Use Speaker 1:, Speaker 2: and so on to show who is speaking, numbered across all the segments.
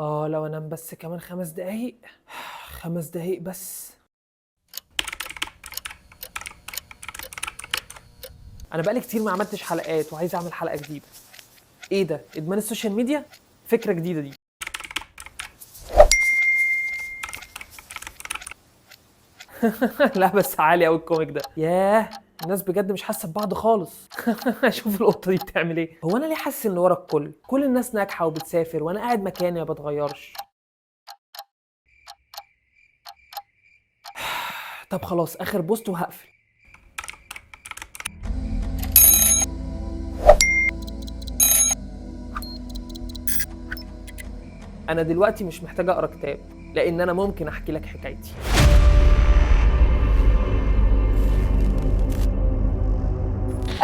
Speaker 1: لو انام بس كمان 5 دقايق. 5 دقايق بس. انا بقالي كتير ما عملتش حلقات وعايز اعمل حلقة جديدة. ايه ده؟ ادمان السوشيال ميديا؟ فكرة جديدة دي. لا بس عالي قوي الكوميك ده. ياه، الناس بجد مش حاسه ببعض خالص. شوف القطه دي بتعمل ايه. هو انا ليه حاسس ان ورا كل الناس ناجحه وبتسافر وانا قاعد مكاني ما بتغيرش؟ طب خلاص، اخر بوست وهقفل. انا دلوقتي مش محتاج اقرا كتاب، لان انا ممكن احكي لك حكايتي.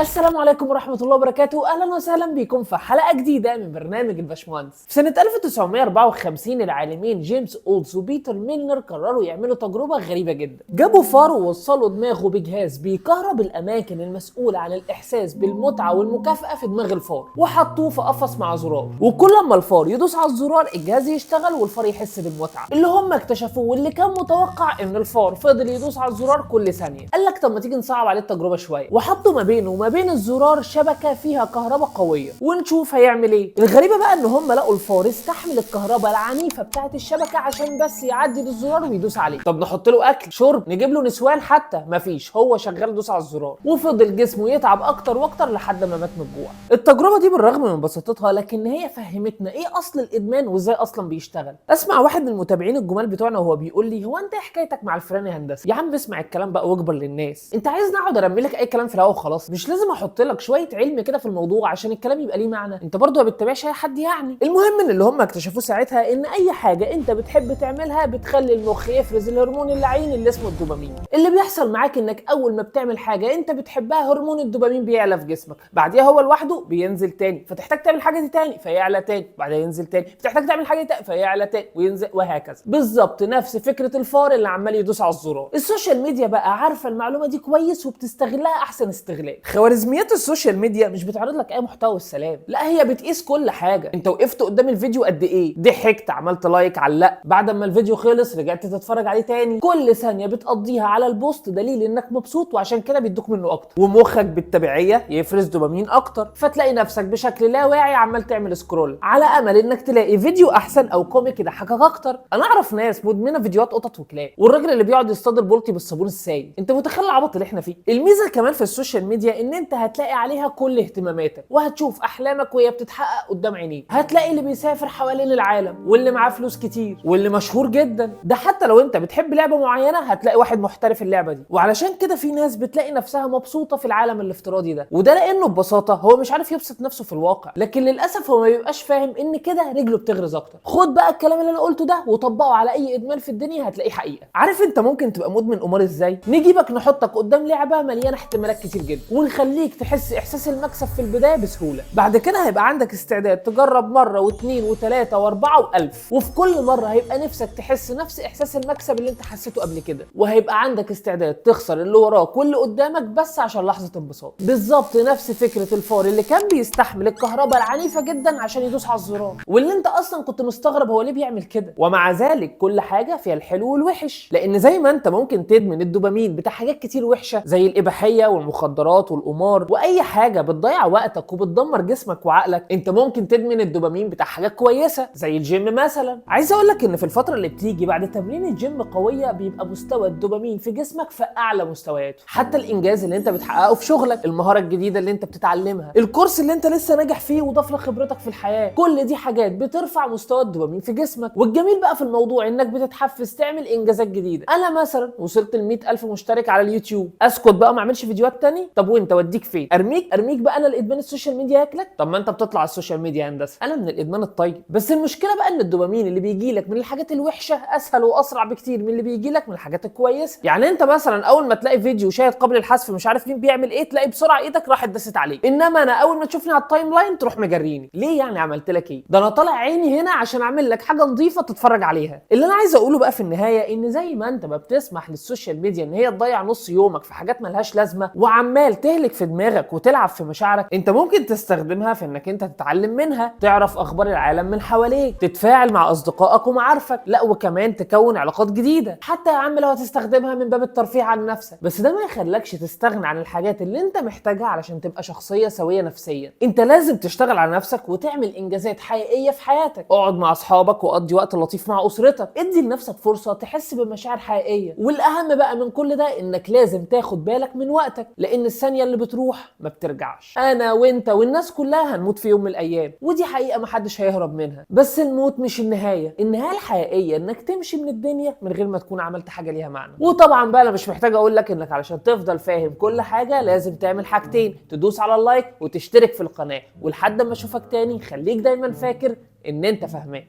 Speaker 1: السلام عليكم ورحمة الله وبركاته، أهلا وسهلا بكم في حلقة جديدة من برنامج الباشمهندس. في سنة 1954 العالمين جيمس أولدز وبيتر ميلنر قرروا يعملوا تجربة غريبة جدا. جابوا فار ووصلوا دماغه بجهاز بيكهرب الأماكن المسؤولة عن الإحساس بالمتعة والمكافأة في دماغ الفار، وحطوه في قفص مع زرار، وكل ما الفار يدوس على الزرار الجهاز يشتغل والفار يحس بالمتعة. اللي هم اكتشفوه واللي كان متوقع إن الفار فضل يدوس على الزرار كل ثانية. قال لك طب ما تيجي نصعب عليه التجربة شوية، وحطوا ما بينه وما بين الزرار شبكه فيها كهرباء قويه ونشوف هيعمل ايه. الغريبه بقى ان هم لقوا الفار استحمل الكهرباء العنيفه بتاعه الشبكه عشان بس يعدي للزرار ويدوس عليه. طب نحط له اكل شرب نجيب له نسوان حتى، مفيش، هو شغال يدوس على الزرار وفضل جسمه يتعب اكتر واكتر لحد ما مات من الجوع. التجربه دي بالرغم من بساطتها لكن هي فهمتنا ايه اصل الادمان وازاي اصلا بيشتغل. اسمع واحد من المتابعين الجمال بتوعنا وهو بيقول لي هو انت ايه حكايتك مع الفيران يا هندسه؟ يا عم اسمع الكلام بقى واكبر للناس. انت عايزني اقعد ارمي لك اي كلام في الهوا وخلاص؟ مش لازم احط لك شويه علم كده في الموضوع عشان الكلام يبقى ليه معنى. انت برضه ما بتتابعش اي حد يعني. المهم ان اللي هم اكتشفوه ساعتها ان اي حاجه انت بتحب تعملها بتخلي المخ يفرز الهرمون اللعين اللي اسمه الدوبامين. اللي بيحصل معاك انك اول ما بتعمل حاجه انت بتحبها هرمون الدوبامين بيعلى في جسمك، بعديها هو لوحده بينزل تاني، فتحتاج تعمل حاجه دي تاني فيعلى تاني، بعدها ينزل تاني، فتحتاج تعمل حاجه تاني فيعلى تاني وينزل، وهكذا. بالظبط نفس فكره الفار اللي عمال يدوس على الزرار. السوشيال ميديا بقى عارفه المعلومه دي كويس وبتستغلها احسن استغلال. خوارزميات السوشيال ميديا مش بتعرض لك اي محتوى والسلام، لا هي بتقيس كل حاجه. انت وقفت قدام الفيديو قد ايه، ضحكت، عملت لايك، علقت، بعد ما الفيديو خلص رجعت تتفرج عليه تاني، كل ثانيه بتقضيها على البوست دليل انك مبسوط وعشان كده بيدوك منه اكتر، ومخك بالتبعيه يفرز دوبامين اكتر، فتلاقي نفسك بشكل لا واعي عمال تعمل سكرول على امل انك تلاقي فيديو احسن او كوميك يضحكك اكتر. انا اعرف ناس مدمنه فيديوهات قطط وكلاب، والراجل اللي بيقعد يصطاد البلطي بالصابون السائل. انت متخيل العبط اللي احنا فيه؟ الميزه كمان في السوشيال ميديا ان انت هتلاقي عليها كل اهتماماتك، وهتشوف احلامك وهي بتتحقق قدام عينيك. هتلاقي اللي بيسافر حوالين العالم، واللي معاه فلوس كتير، واللي مشهور جدا. ده حتى لو انت بتحب لعبه معينه هتلاقي واحد محترف اللعبه دي. وعلشان كده في ناس بتلاقي نفسها مبسوطه في العالم الافتراضي ده، وده لانه ببساطه هو مش عارف يبسط نفسه في الواقع، لكن للاسف هو ما بيبقاش فاهم ان كده رجله بتغرز اكتر. خد بقى الكلام اللي انا قلته ده وطبقه على اي ادمان في الدنيا هتلاقيه حقيقه. عارف انت ممكن تبقى مدمن قمار ازاي؟ نجيبك نحطك قدام لعبه مليانه احتمالات كتير جدا ونخليك تحس احساس المكسب في البدايه بسهوله، بعد كده هيبقى عندك استعداد تجرب مره واثنين وثلاثه واربعه والف، وفي كل مره هيبقى نفسك تحس نفس احساس المكسب اللي انت حسيته قبل كده، وهيبقى عندك استعداد تخسر اللي وراك واللي قدامك بس عشان لحظه انبساط. بالظبط نفس فكره الفار اللي كان بيستحمل الكهرباء العنيفه جدا عشان يدوس على الزرار، واللي انت اصلا كنت مستغرب هو ليه بيعمل كده. ومع ذلك كل حاجه فيها الحلو والوحش، لان زي ما انت ممكن تدمن الدوبامين بتاع حاجات كتير وحشه زي الاباحيه والمخدرات والقمار واي حاجه بتضيع وقتك وبتدمر جسمك وعقلك، انت ممكن تدمن الدوبامين بتاع حاجات كويسه زي الجيم مثلا. عايز اقول لك ان في الفتره اللي بتيجي بعد تمرين الجيم قويه بيبقى مستوى الدوبامين في جسمك في اعلى مستوياته. حتى الانجاز اللي انت بتحققه في شغلك، المهاره الجديده اللي انت بتتعلمها، الكورس اللي انت لسه ناجح فيه وضاف لك خبرتك في الحياه، كل دي حاجات بترفع مستوى الدوبامين في جسمك. والجميل بقى في الموضوع انك بتتحفز تعمل انجازات جديده. انا مثلا وصلت ل 100,000 مشترك على اليوتيوب، اسكت بقى ما اعملش فيديوهات تاني؟ طب وانت وديك فين؟ ارميك بقى انا الادمان السوشيال ميديا ياكلك؟ طب ما انت بتطلع على السوشيال ميديا هندسه. انا من الادمان الطيب، بس المشكله بقى ان الدوبامين اللي بيجي لك من الحاجات الوحشه اسهل واسرع بكتير من اللي بيجي لك من الحاجات الكويسه. يعني انت مثلا اول ما تلاقي فيديو شاهد قبل الحذف مش عارف مين بيعمل ايه تلاقي بسرعه ايدك راحت دست عليه، انما انا اول ما تشوفني على التايم لاين تروح مجريني. ليه يعني؟ عملت لك ايه؟ ده انا طالع عيني هنا عشان اعمل لك حاجه نظيفه تتفرج عليها. اللي انا عايز اقوله بقى في النهايه ان زي ما انت ما بتسمح للسوشيال ميديا ان هي تضيع نص يومك في حاجات ملهاش لازمه وعمال تهلك تسلك في دماغك وتلعب في مشاعرك، انت ممكن تستخدمها في انك انت تتعلم منها، تعرف اخبار العالم من حواليك، تتفاعل مع اصدقائك ومعارفك، لا وكمان تكون علاقات جديده. حتى يا عم لو هتستخدمها من باب الترفيه عن نفسك، بس ده ما يخلكش تستغنى عن الحاجات اللي انت محتاجها علشان تبقى شخصيه سويه نفسيا. انت لازم تشتغل على نفسك وتعمل انجازات حقيقيه في حياتك. اقعد مع اصحابك وقضي وقت لطيف مع اسرتك، ادي لنفسك فرصه تحس بمشاعر حقيقيه. والاهم بقى من كل ده انك لازم تاخد بالك من وقتك، لان الثانيه اللي بتروح ما بترجعش. انا وانت والناس كلها هنموت في يوم من الايام، ودي حقيقه محدش هيهرب منها. بس الموت مش النهايه، النهايه الحقيقيه انك تمشي من الدنيا من غير ما تكون عملت حاجه ليها معنى. وطبعا بقى انا مش محتاج اقول لك انك علشان تفضل فاهم كل حاجه لازم تعمل حاجتين: تدوس على اللايك وتشترك في القناه. ولحد ما اشوفك تاني خليك دايما فاكر ان انت فاهمان.